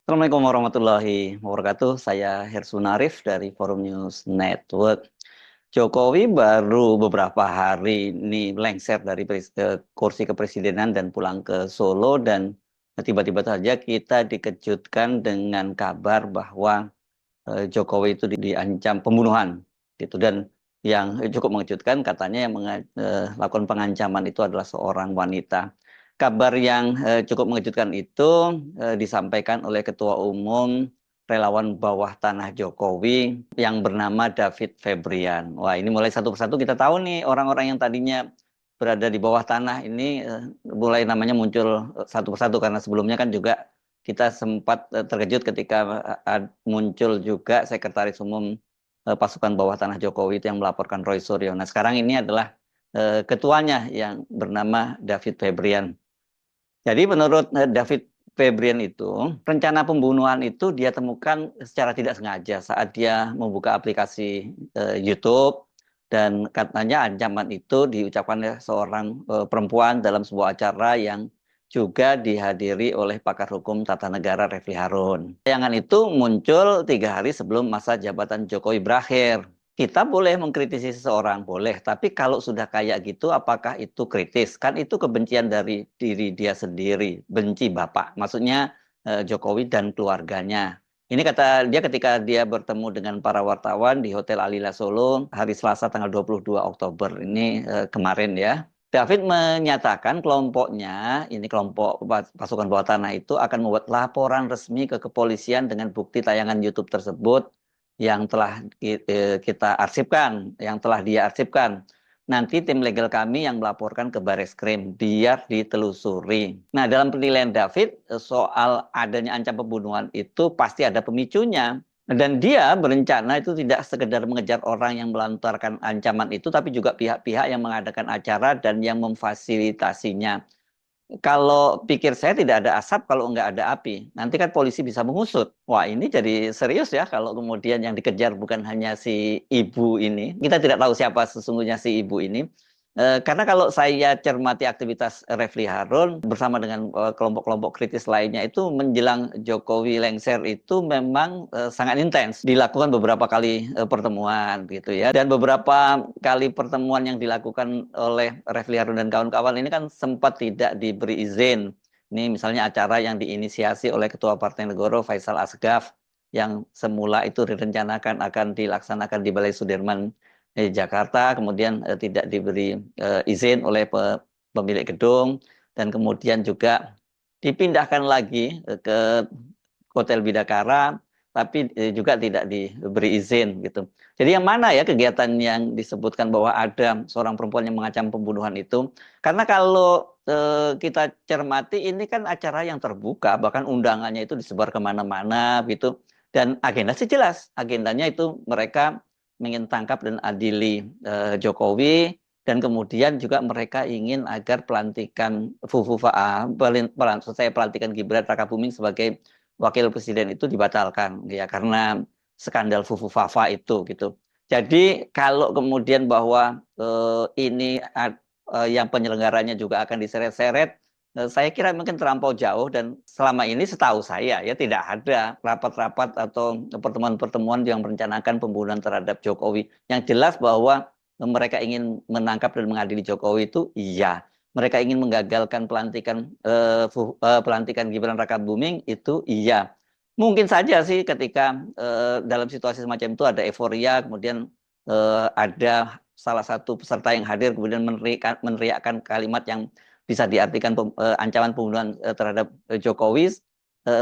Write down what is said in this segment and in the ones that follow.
Assalamualaikum warahmatullahi wabarakatuh. Saya Hersun Arif dari Forum News Network. Jokowi baru beberapa hari ini lengser dari kursi kepresidenan dan pulang ke Solo dan tiba-tiba saja kita dikejutkan dengan kabar bahwa Jokowi itu diancam pembunuhan gitu dan yang cukup mengejutkan katanya yang melakukan pengancaman itu adalah seorang wanita. Kabar yang cukup mengejutkan itu disampaikan oleh Ketua Umum Relawan Bawah Tanah Jokowi yang bernama David Febrian. Wah, ini mulai satu persatu kita tahu nih orang-orang yang tadinya berada di bawah tanah ini mulai namanya muncul satu persatu karena sebelumnya kan juga kita sempat terkejut ketika muncul juga Sekretaris Umum Pasukan Bawah Tanah Jokowi itu yang melaporkan Roy Suryo. Nah, sekarang ini adalah ketuanya yang bernama David Febrian. Jadi menurut David Febrian itu, rencana pembunuhan itu dia temukan secara tidak sengaja saat dia membuka aplikasi YouTube dan katanya ancaman itu diucapkan oleh seorang perempuan dalam sebuah acara yang juga dihadiri oleh pakar hukum tata negara Refli Harun. Tayangan itu muncul 3 hari sebelum masa jabatan Jokowi berakhir. Kita boleh mengkritisi seseorang, boleh. Tapi kalau sudah kayak gitu, apakah itu kritis? Kan itu kebencian dari diri dia sendiri. Benci Bapak. Maksudnya Jokowi dan keluarganya. Ini kata dia ketika dia bertemu dengan para wartawan di Hotel Alila Solo hari Selasa tanggal 22 Oktober. Ini kemarin ya. David menyatakan kelompoknya, ini kelompok pasukan bawah tanah itu akan membuat laporan resmi ke kepolisian dengan bukti tayangan YouTube tersebut yang telah kita arsipkan, yang telah dia arsipkan. Nanti tim legal kami yang melaporkan ke Bareskrim biar ditelusuri. Nah, dalam penilaian David soal adanya ancam pembunuhan itu pasti ada pemicunya. Dan dia berencana itu tidak sekedar mengejar orang yang melontarkan ancaman itu, tapi juga pihak-pihak yang mengadakan acara dan yang memfasilitasinya. Kalau pikir saya tidak ada asap kalau nggak ada api. Nanti kan polisi bisa mengusut. Wah, ini jadi serius ya kalau kemudian yang dikejar bukan hanya si ibu ini. Kita tidak tahu siapa sesungguhnya si ibu ini. Karena kalau saya cermati aktivitas Refli Harun bersama dengan kelompok-kelompok kritis lainnya itu menjelang Jokowi lengser itu memang sangat intens. Dilakukan beberapa kali pertemuan gitu ya. Dan beberapa kali pertemuan yang dilakukan oleh Refli Harun dan kawan-kawan ini kan sempat tidak diberi izin. Ini misalnya acara yang diinisiasi oleh Ketua Partai Negoro Faisal Asgaf yang semula itu direncanakan akan dilaksanakan di Balai Sudirman Jakarta, kemudian tidak diberi izin oleh pemilik gedung, dan kemudian juga dipindahkan lagi ke Hotel Bidakara, tapi juga tidak diberi izin gitu. Jadi yang mana ya kegiatan yang disebutkan bahwa ada seorang perempuan yang mengancam pembunuhan itu? Karena kalau kita cermati ini kan acara yang terbuka, bahkan undangannya itu disebar kemana-mana gitu. Dan agenda sih jelas, agendanya itu mereka ingin tangkap dan adili Jokowi, dan kemudian juga mereka ingin agar pelantikan saya pelantikan Gibran Rakabuming sebagai wakil presiden itu dibatalkan ya karena skandal Fufu Fafa itu gitu. Jadi kalau kemudian bahwa ini yang penyelenggaranya juga akan diseret-seret, saya kira mungkin terlampau jauh dan selama ini setahu saya ya tidak ada rapat-rapat atau pertemuan-pertemuan yang merencanakan pembunuhan terhadap Jokowi. Yang jelas bahwa mereka ingin menangkap dan mengadili Jokowi itu iya. Mereka ingin menggagalkan pelantikan Gibran Rakabuming itu iya. Mungkin saja sih ketika dalam situasi semacam itu ada euforia, kemudian ada salah satu peserta yang hadir kemudian meneriakkan kalimat yang bisa diartikan ancaman pembunuhan terhadap Jokowi,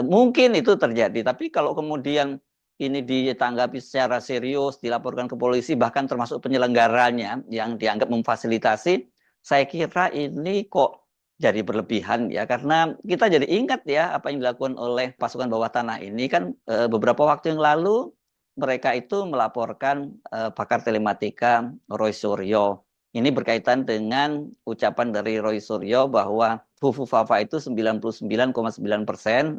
mungkin itu terjadi. Tapi kalau kemudian ini ditanggapi secara serius, dilaporkan ke polisi, bahkan termasuk penyelenggaranya yang dianggap memfasilitasi, saya kira ini kok jadi berlebihan ya, karena kita jadi ingat ya apa yang dilakukan oleh pasukan bawah tanah ini kan beberapa waktu yang lalu mereka itu melaporkan pakar telematika Roy Suryo. Ini berkaitan dengan ucapan dari Roy Suryo bahwa Fufu Fafa itu 99,9%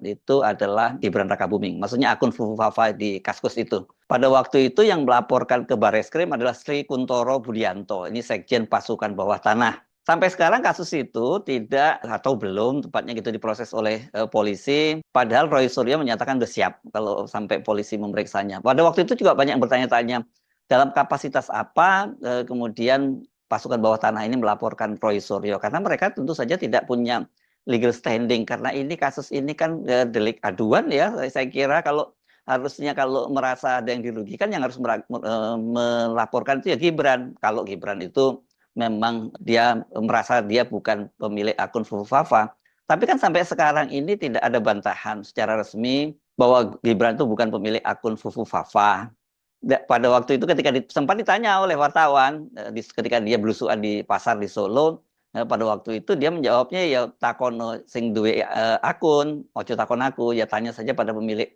itu adalah Gibran Rakabuming. Maksudnya akun Fufu Fafa di Kaskus itu. Pada waktu itu yang melaporkan ke Bareskrim adalah Sri Kuntoro Budianto. Ini Sekjen Pasukan Bawah Tanah. Sampai sekarang kasus itu tidak atau belum tepatnya gitu diproses oleh polisi. Padahal Roy Suryo menyatakan sudah siap kalau sampai polisi memeriksanya. Pada waktu itu juga banyak yang bertanya-tanya dalam kapasitas apa kemudian pasukan bawah tanah ini melaporkan Roy Suryo karena mereka tentu saja tidak punya legal standing karena ini kasus ini kan delik aduan ya. Saya kira kalau harusnya kalau merasa ada yang dirugikan yang harus melaporkan itu ya Gibran. Kalau Gibran itu memang dia merasa dia bukan pemilik akun Fufufafa. Tapi kan sampai sekarang ini tidak ada bantahan secara resmi bahwa Gibran itu bukan pemilik akun Fufufafa. Pada waktu itu ketika sempat ditanya oleh wartawan, ketika dia belusuan di pasar di Solo, pada waktu itu dia menjawabnya ya takono sing duwe akun, ojo takon aku, ya tanya saja pada pemilik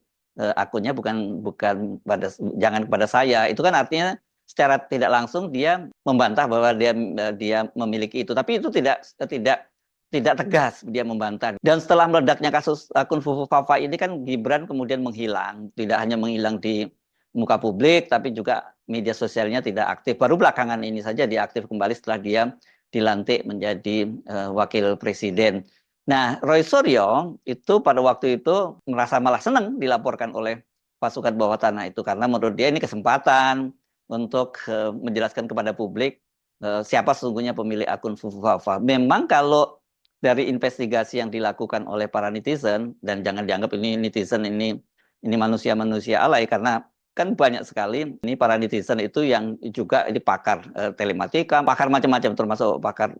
akunnya bukan bukan pada jangan kepada saya. Itu kan artinya secara tidak langsung dia membantah bahwa dia memiliki itu, tapi itu tidak tegas dia membantah. Dan setelah meledaknya kasus akun Fufu Fafa ini kan Gibran kemudian menghilang, tidak hanya menghilang di muka publik, tapi juga media sosialnya tidak aktif. Baru belakangan ini saja dia aktif kembali setelah dia dilantik menjadi wakil presiden. Nah, Roy Suryo itu pada waktu itu merasa malah senang dilaporkan oleh pasukan bawah tanah itu karena menurut dia ini kesempatan untuk menjelaskan kepada publik siapa sesungguhnya pemilik akun Fufufafa. Memang kalau dari investigasi yang dilakukan oleh para netizen dan jangan dianggap ini netizen ini manusia-manusia alay karena kan banyak sekali ini para netizen itu yang juga ini pakar telematika, pakar macam-macam termasuk pakar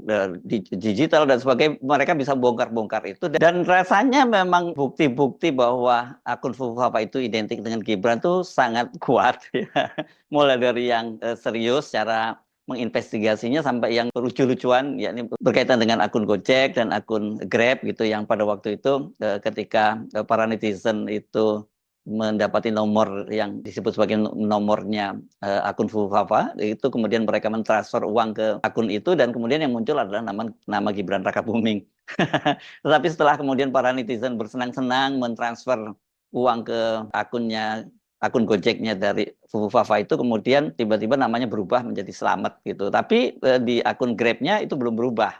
digital dan sebagainya. Mereka bisa bongkar-bongkar itu dan rasanya memang bukti-bukti bahwa akun Fufufafa itu identik dengan Gibran tuh sangat kuat ya. Mulai dari yang serius secara menginvestigasinya sampai yang lucu-lucuan yakni berkaitan dengan akun Gojek dan akun Grab gitu yang pada waktu itu ketika para netizen itu mendapati nomor yang disebut sebagai nomornya akun Fufafa itu kemudian mereka mentransfer uang ke akun itu dan kemudian yang muncul adalah nama Gibran Rakabuming. Tetapi setelah kemudian para netizen bersenang-senang mentransfer uang ke akun Gojeknya dari Fufafa itu kemudian tiba-tiba namanya berubah menjadi Slamet gitu. Tapi di akun Grab-nya itu belum berubah.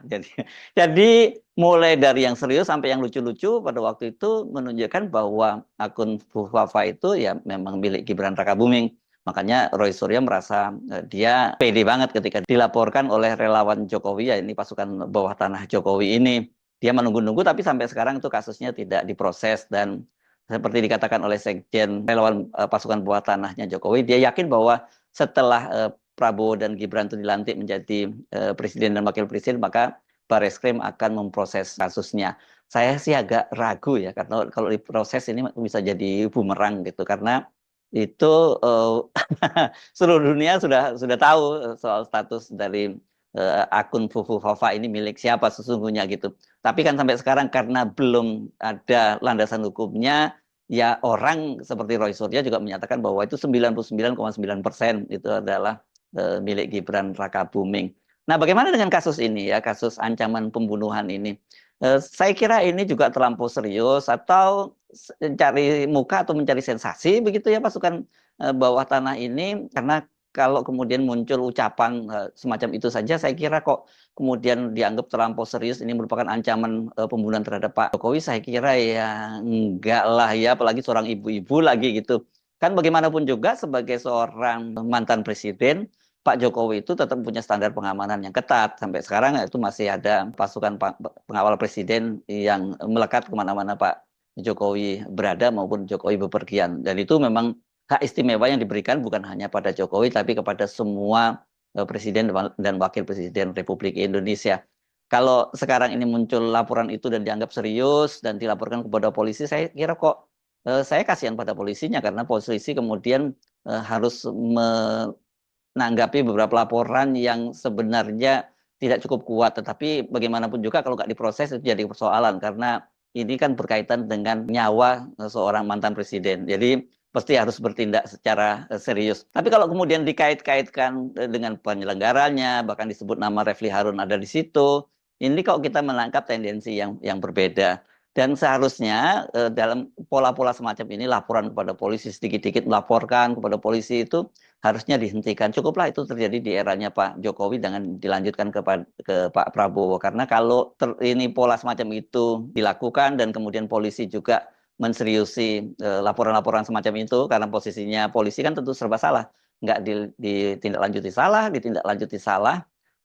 Jadi mulai dari yang serius sampai yang lucu-lucu pada waktu itu menunjukkan bahwa akun Fufafa itu ya memang milik Gibran Rakabuming. Makanya Roy Suryo merasa dia pede banget ketika dilaporkan oleh relawan Jokowi ya ini pasukan bawah tanah Jokowi ini. Dia menunggu-nunggu tapi sampai sekarang itu kasusnya tidak diproses dan seperti dikatakan oleh Sekjen relawan pasukan bawah tanahnya Jokowi, dia yakin bahwa setelah Prabowo dan Gibran itu dilantik menjadi presiden dan wakil presiden, maka Barreskrim akan memproses kasusnya. Saya sih agak ragu ya, karena kalau diproses ini bisa jadi bumerang gitu, karena itu seluruh dunia sudah tahu soal status dari akun Fufufafa ini milik siapa sesungguhnya gitu. Tapi kan sampai sekarang karena belum ada landasan hukumnya, ya orang seperti Roy Suryo juga menyatakan bahwa itu 99,9% itu adalah milik Gibran Rakabuming. Nah, bagaimana dengan kasus ini ya, kasus ancaman pembunuhan ini? Saya kira ini juga terlampau serius atau mencari muka atau mencari sensasi begitu ya pasukan bawah tanah ini karena kalau kemudian muncul ucapan semacam itu saja saya kira kok kemudian dianggap terlampau serius ini merupakan ancaman pembunuhan terhadap Pak Jokowi, saya kira ya enggak lah ya, apalagi seorang ibu-ibu lagi gitu. Kan bagaimanapun juga sebagai seorang mantan presiden, Pak Jokowi itu tetap punya standar pengamanan yang ketat. Sampai sekarang itu masih ada pasukan pengawal presiden yang melekat kemana-mana Pak Jokowi berada maupun Jokowi bepergian. Dan itu memang hak istimewa yang diberikan bukan hanya pada Jokowi, tapi kepada semua presiden dan wakil presiden Republik Indonesia. Kalau sekarang ini muncul laporan itu dan dianggap serius dan dilaporkan kepada polisi, saya kira kok saya kasihan pada polisinya karena polisi kemudian harus menanggapi beberapa laporan yang sebenarnya tidak cukup kuat. Tetapi bagaimanapun juga kalau nggak diproses itu jadi persoalan karena ini kan berkaitan dengan nyawa seorang mantan presiden. Jadi pasti harus bertindak secara serius. Tapi kalau kemudian dikait-kaitkan dengan penyelenggaranya, bahkan disebut nama Refli Harun ada di situ, ini kok kita menangkap tendensi yang berbeda. Dan seharusnya dalam pola-pola semacam ini laporan kepada polisi, sedikit-sedikit melaporkan kepada polisi itu harusnya dihentikan. Cukuplah itu terjadi di eranya Pak Jokowi dengan dilanjutkan ke Pak Prabowo. Karena kalau ini pola semacam itu dilakukan dan kemudian polisi juga menseriusi laporan-laporan semacam itu, karena posisinya polisi kan tentu serba salah. Nggak ditindaklanjuti salah, ditindaklanjuti salah.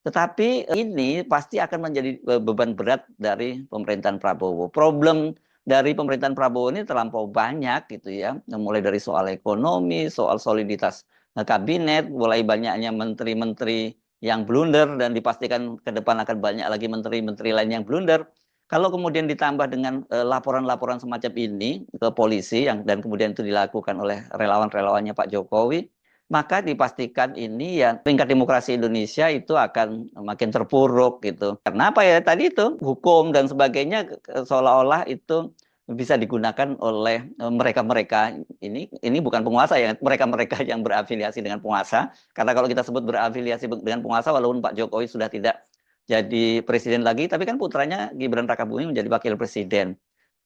Tetapi ini pasti akan menjadi beban berat dari pemerintahan Prabowo. Problem dari pemerintahan Prabowo ini terlampau banyak gitu ya. Mulai dari soal ekonomi, soal soliditas kabinet, mulai banyaknya menteri-menteri yang blunder dan dipastikan ke depan akan banyak lagi menteri-menteri lain yang blunder. Kalau kemudian ditambah dengan laporan-laporan semacam ini ke polisi dan kemudian itu dilakukan oleh relawan-relawannya Pak Jokowi, maka dipastikan ini ya tingkat demokrasi Indonesia itu akan makin terpuruk gitu. Karena apa ya tadi itu hukum dan sebagainya seolah-olah itu bisa digunakan oleh mereka-mereka ini bukan penguasa ya, mereka-mereka yang berafiliasi dengan penguasa. Karena kalau kita sebut berafiliasi dengan penguasa, walaupun Pak Jokowi sudah tidak jadi presiden lagi, tapi kan putranya Gibran Rakabuming menjadi wakil presiden.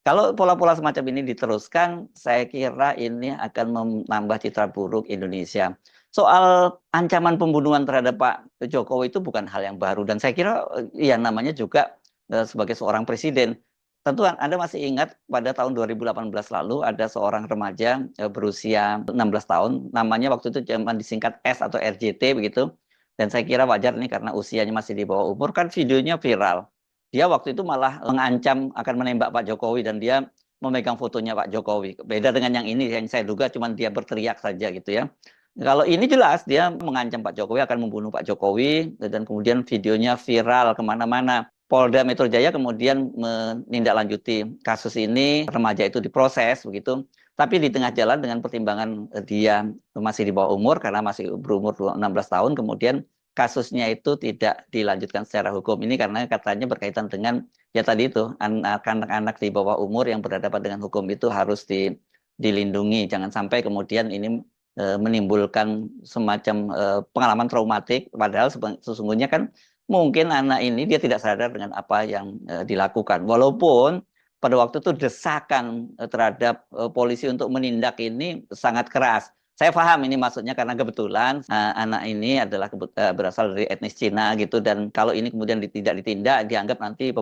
Kalau pola-pola semacam ini diteruskan, saya kira ini akan menambah citra buruk Indonesia. Soal ancaman pembunuhan terhadap Pak Jokowi itu bukan hal yang baru. Dan saya kira ya namanya juga sebagai seorang presiden. Tentu Anda masih ingat pada tahun 2018 lalu ada seorang remaja berusia 16 tahun. Namanya waktu itu zaman disingkat S atau RJT begitu. Dan saya kira wajar nih karena usianya masih di bawah umur. Kan videonya viral. Dia waktu itu malah mengancam akan menembak Pak Jokowi dan dia memegang fotonya Pak Jokowi. Beda dengan yang ini yang saya duga cuma dia berteriak saja gitu ya. Kalau ini jelas dia mengancam Pak Jokowi akan membunuh Pak Jokowi dan kemudian videonya viral kemana-mana. Polda Metro Jaya kemudian menindaklanjuti kasus ini, remaja itu diproses begitu. Tapi di tengah jalan dengan pertimbangan dia masih di bawah umur karena masih berumur 16 tahun, kemudian kasusnya itu tidak dilanjutkan secara hukum ini karena katanya berkaitan dengan ya tadi itu anak-anak di bawah umur yang berhadapan dengan hukum itu harus dilindungi, jangan sampai kemudian ini menimbulkan semacam pengalaman traumatik padahal sesungguhnya kan mungkin anak ini dia tidak sadar dengan apa yang dilakukan walaupun pada waktu itu desakan terhadap polisi untuk menindak ini sangat keras. Saya paham ini maksudnya karena kebetulan anak ini adalah berasal dari etnis Cina gitu dan kalau ini kemudian tidak ditindak dianggap nanti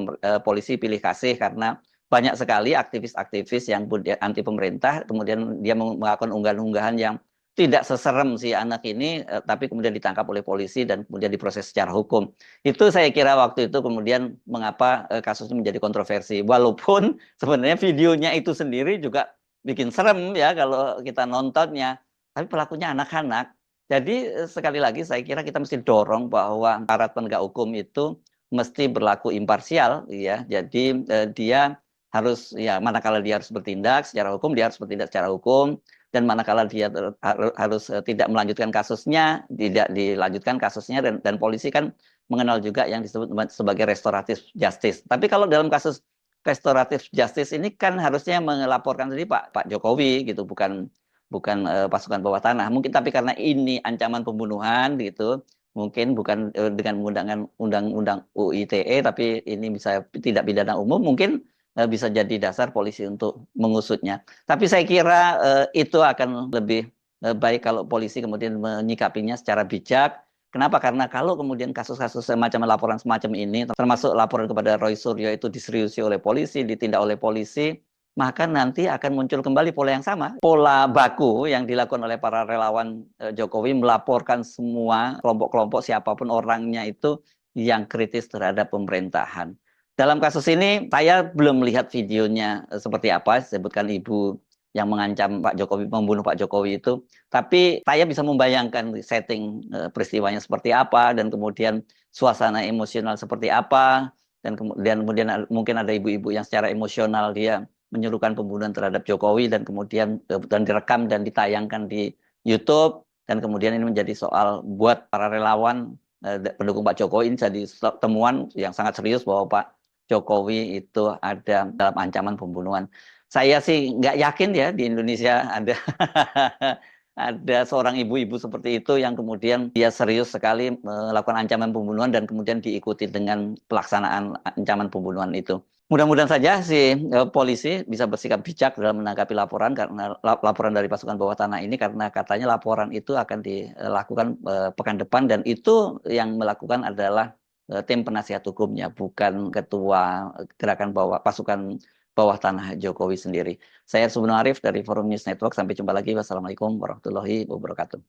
polisi pilih kasih karena banyak sekali aktivis-aktivis yang anti pemerintah kemudian dia melakukan unggahan-unggahan yang tidak seserem si anak ini tapi kemudian ditangkap oleh polisi dan kemudian diproses secara hukum. Itu saya kira waktu itu kemudian mengapa kasus ini menjadi kontroversi walaupun sebenarnya videonya itu sendiri juga bikin serem ya kalau kita nontonnya tapi pelakunya anak-anak. Jadi sekali lagi saya kira kita mesti dorong bahwa aparat penegak hukum itu mesti berlaku imparsial ya. Jadi dia harus ya manakala dia harus bertindak secara hukum dia harus bertindak secara hukum dan manakala dia harus tidak melanjutkan kasusnya tidak dilanjutkan kasusnya dan polisi kan mengenal juga yang disebut sebagai restoratif justice. Tapi kalau dalam kasus restoratif justice ini kan harusnya melaporkan sendiri Pak Jokowi gitu bukan bukan pasukan bawah tanah. Mungkin tapi karena ini ancaman pembunuhan gitu, mungkin bukan dengan menggunakan undang-undang UITE tapi ini bisa tidak pidana umum, mungkin bisa jadi dasar polisi untuk mengusutnya. Tapi saya kira itu akan lebih baik kalau polisi kemudian menyikapinya secara bijak. Kenapa? Karena kalau kemudian kasus-kasus semacam laporan semacam ini, termasuk laporan kepada Roy Suryo itu diseriusi oleh polisi, ditindak oleh polisi, maka nanti akan muncul kembali pola yang sama. Pola baku yang dilakukan oleh para relawan Jokowi melaporkan semua kelompok-kelompok siapapun orangnya itu yang kritis terhadap pemerintahan. Dalam kasus ini, saya belum melihat videonya seperti apa, sebutkan ibu yang mengancam Pak Jokowi, membunuh Pak Jokowi itu. Tapi saya bisa membayangkan setting peristiwanya seperti apa, dan kemudian suasana emosional seperti apa, dan kemudian mungkin ada ibu-ibu yang secara emosional dia menyerukan pembunuhan terhadap Jokowi dan kemudian dan direkam dan ditayangkan di YouTube dan kemudian ini menjadi soal buat para relawan pendukung Pak Jokowi ini jadi temuan yang sangat serius bahwa Pak Jokowi itu ada dalam ancaman pembunuhan. Saya sih nggak yakin ya di Indonesia ada ada seorang ibu-ibu seperti itu yang kemudian dia serius sekali melakukan ancaman pembunuhan dan kemudian diikuti dengan pelaksanaan ancaman pembunuhan itu. Mudah-mudahan saja si polisi bisa bersikap bijak dalam menanggapi laporan karena laporan dari pasukan bawah tanah ini karena katanya laporan itu akan dilakukan pekan depan dan itu yang melakukan adalah tim penasihat hukumnya bukan ketua gerakan bawah pasukan bawah tanah Jokowi sendiri. Saya Subnu Arif dari Forum News Network. Sampai jumpa lagi. Wassalamualaikum warahmatullahi wabarakatuh.